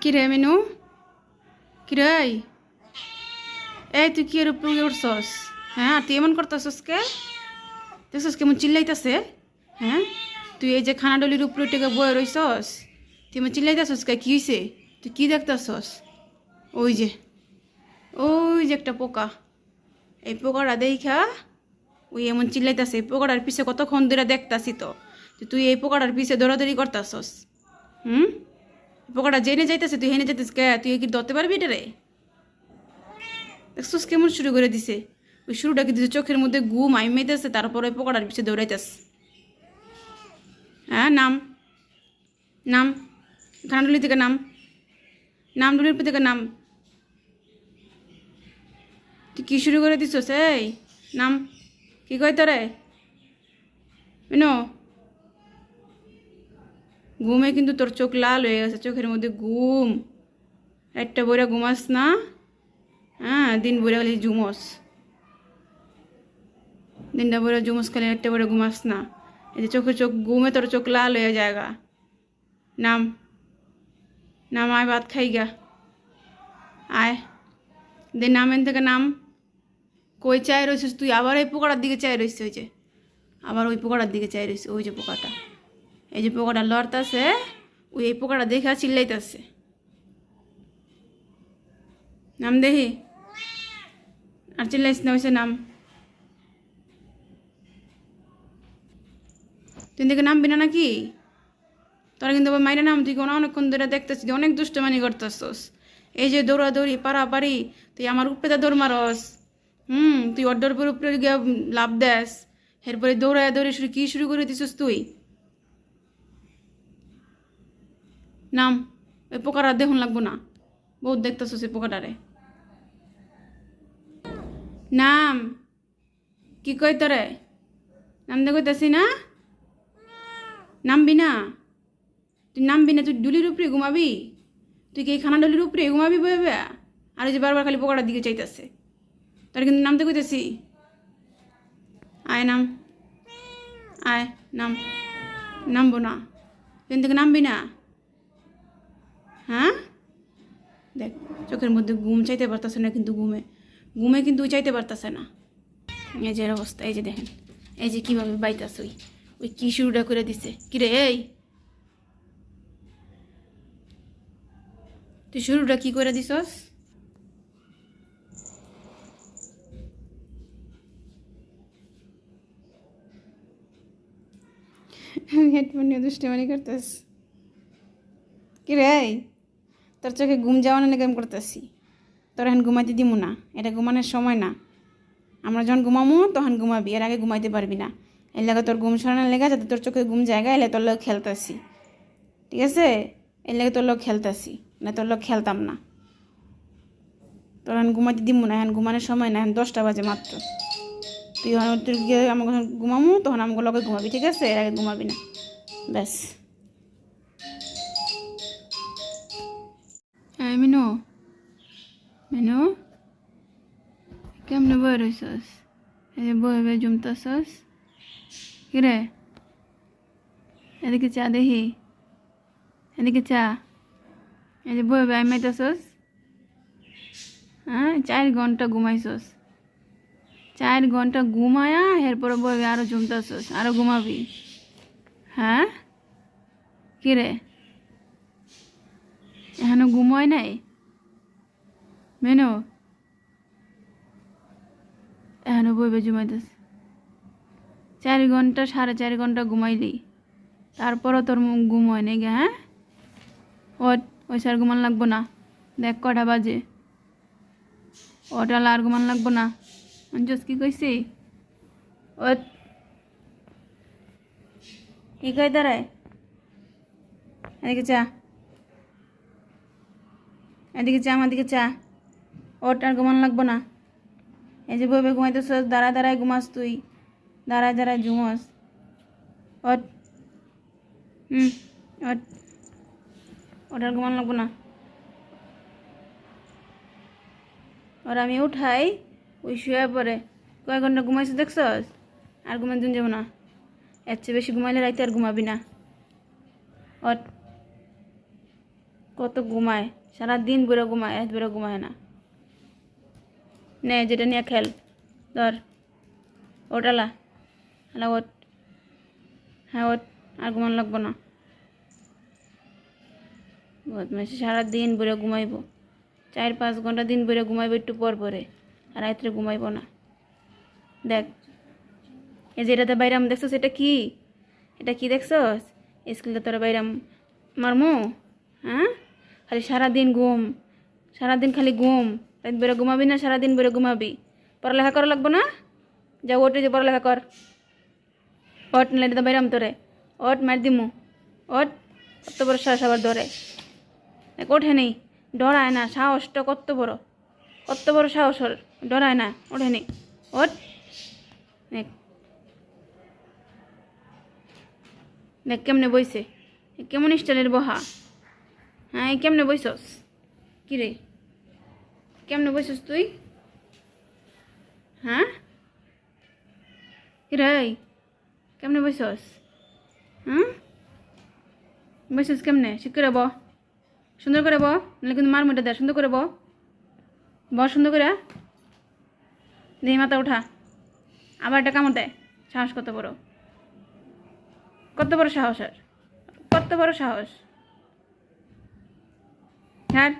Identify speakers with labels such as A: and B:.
A: কিরে মিনু, কিরে এই তুই কি এর উপরে উঠছস? হ্যাঁ, তুই এমন করতেছস কে? দেখছস কেমন চিল্লাইতেছে? হ্যাঁ, তুই এই যে খানাডলির উপরে টেকে বয়ে রইছস, তুই এমন চিল্লাইতেছস কে? কি হইছে? তুই কি দেখতেছস? ওই যে ওই যে একটা পোকা, এই পোকাটা দেখা ওই এমন চিল্লাইতেছে। এই পোকাটার পিছে কতক্ষণ ধরে দেখতাছি তো, তুই এই পোকাটার পিছে দৌড়াদৌড়ি করতেছস। হুম, পোকাটা জেনে যাইতেছে, তুই হেনে যাইতেছিস কে? তুই কি ধরতে পারবি এটা রে? দেখছিস কেমন শুরু করে দিছে? ওই শুরুটা কি দিছে চোখের মধ্যে ঘুম আইমাইতেছে, তারপরে পোকাটার পিছিয়ে দৌড়াইতেছে। হ্যাঁ, নাম নাম, খানাডুলি থেকে নাম, নাম ডুলির থেকে নাম। তুই কি শুরু করে দিছস? এই নাম, কি কয় তোরে? বিনো, ঘুমে কিন্তু তোর চোখ লাল হয়ে গেছে, চোখের মধ্যে ঘুম। একটা বইরা ঘুমাস না? হ্যাঁ, দিন বইরা খালি ঝুমস, দিনটা বইরা ঝুমস খালি, একটা বইরা ঘুমাস না। এই যে চোখ ঘুমে তোর চোখ লাল হয়ে যায়গা। নাম, নাম, আয় ভাত খাই গা, আয় দে নাম, এন থেকে নাম। কই চাই রয়েছিস তুই? আবার এই পোকাটার দিকে চাই রয়েছে, ওই যে আবার ওই পোকাটার দিকে চাই রয়েছে। ওই যে পোকাটা, এই যে পোকাটা লড়তাছে, ওই এই পোকাটা দেখে চিল্লাইতেছে। নাম দেখি, আর চিল্লাইস না, হয়েছে নাম। তুই দেখে নামবি না নাকি? তোরা কিন্তু মাইরে নাম, তুই কোনো অনেকক্ষণ ধরে দেখতেছি অনেক দুষ্টমানি করতেছস। এই যে দৌড়াদৌড়ি পারাপারি, তুই আমার উপরে দৌড় মারস। তুই অর্ডার উপরে গিয়ে লাভ দেস, এরপরে দৌড়ে শুরু কি শুরু করে দিছিস তুই? নাম, ওই পোকাটা দেখুন লাগবো না, বহুত দেখতেছস এই পোকাটারে। নাম, কি কই তোরে? নাম দে কইতাছি না, নামবি না? তুই নামবি না? তুই ডুলির উপরে ঘুমাবি? তুই কি এই খানা ডুলির উপরে ঘুমাবি বইবে? আর ওই যে বারবার খালি পোকাটার দিকে চাইতেছে। তোর কিন্তু নামতে কইতেছি, আয় নাম, আয় নাম। নামবো না? এখান থেকে নামবি না? হ্যাঁ, দেখ চোখের মধ্যে ঘুম, চাইতে পারতেছে না কিন্তু ঘুমে, ঘুমে কিন্তু চাইতে পারতেছে না। এই যে অবস্থা, এই যে দেখেন, এই যে কীভাবে বাইতাছে। ওই ওই কী শুরুটা করে দিছে? কিরে এই, তুই শুরুটা কি করে দিছস? হেডফোন নিয়ে দুষ্টামি করতেস? কিরে এই, তোর চোখে ঘুম যাওয়ানো লেগে আমি করতেছি, তোর এখন ঘুমাইতে দিব না, এটা ঘুমানোর সময় না। আমরা যখন ঘুমামো তখন ঘুমাবি, এর আগে ঘুমাইতে পারবি না। এর লেগে তোর ঘুম সরানোর লেগে, যাতে তোর চোখে ঘুম জায়গা এলে তোর লোক খেলতেছি, ঠিক আছে? এর লেগে তোর লোক খেলতেছি, না তোর লোক খেলতাম না। তোর এখন ঘুমাইতে দিব না, এখন ঘুমানোর সময় না, এখন 10টা বাজে মাত্র। তুই তুই গিয়ে আমাকে ঘুমামো, তখন আমাকে লগে ঘুমাবি, ঠিক আছে? এর আগে ঘুমাবি না, ব্যাস। এই মিনু, মিনু, কেমনে বয়ে রইছস? এই যে বয়ে বয়ে জমতাছস। কিরে, এদিকে চা দেখি, এদিকে চা। এই যে বয়ে বয়ে আইমাইতেছস। হ্যাঁ, 4 ঘন্টা ঘুমাইছস, 4 ঘন্টা ঘুমায়া এরপরে বয়ে বয়ে আরো জমতাছস, আরো ঘুমাবি? হ্যাঁ, কিরে এখনো ঘুমায় নাই? মেনু, এখনো বই বই ঘুমাইতেছ? 4 ঘন্টা 4.5 ঘন্টা ঘুমাইলি, তারপরও তোর ঘুম হয় নাকি? হ্যাঁ, ওই স্যার ঘুমান লাগবো না, দেখ কটা বাজে। ওটা আর ঘুমান লাগবো না, অঞ্জস কি কইছি? ও কি কই দাঁড়ায়? এদিকে চা, এদিকে চা, আমার দিকে চা। ওটা আর ঘুমান লাগবো না। এই যে বই বই ঘুমাইতেছ, দাঁড়ায় দাঁড়ায় ঘুমাস তুই, দাঁড়ায় দাঁড়ায় ঘুমাস। ওট, ওট, ওটার ঘুমান লাগবো না। ওর আমি উঠাই, ওই শুয়ে পরে কয়েক ঘন্টা ঘুমাইছে দেখছস? আর ঘুমান দিন যাবো না, এর চেয়ে বেশি ঘুমাইলে রাইতে আর ঘুমাবি না। ওট, কত ঘুমায়, সারাদিন বেরো ঘুমায়, আজ বেরো ঘুমায় না। নে যেটা নিয়ে খেল, ধর ওট আলা, আলা ওট, হ্যাঁ ওট, আর ঘুমান লাগবো না। বদমাইশি, সারাদিন বেরো ঘুমাইব, 4-5 ঘন্টা দিন বেরো ঘুমাইব একটু পর পরে, আর রাত্রে ঘুমাইব না। দেখ এই যে এটাতে বাইরাম দেখছস, এটা কি, এটা কি দেখছস? স্কুলে তোরা বাইরাম মারমু? হ্যাঁ, খালি সারাদিন ঘুম, সারাদিন খালি ঘুম, রাত বেরো ঘুমাবি না, সারাদিন বেরো ঘুমাবি। পড়ালেখা করা লাগবো না? যা ওটে, যে পড়ালেখা কর, ওট, নাহলে এটা বাইরাম তোরে, ওট মার দিমু, ওট। কত বড় সাহস আবার ধরে, দেখ ওঠে নেই, ডরায় না, সাহসটা কত বড়, কত বড় সাহস ওর, ডরায় না, ওঠে নেই, ওট। দেখ দেখ কেমনে বইছে, কেমন স্টাইলের বহা, হ্যাঁ এই কেমনে বইছস, কি রে কেমনে বইছস তুই, হ্যাঁ কি রে কেমনে বইছস, হ্যাঁ বইছস কেমনে, ঠিক করে ব, সুন্দর করে ব, নাহলে কিন্তু মার মুটা দেয়, সুন্দর করে ব, সুন্দর করে, দেহি মাথা উঠা, আবার একটা কামড় দেয়, সাহস কত বড়, কত বড় সাহস, আর কত বড় সাহস, হ্যাঁ।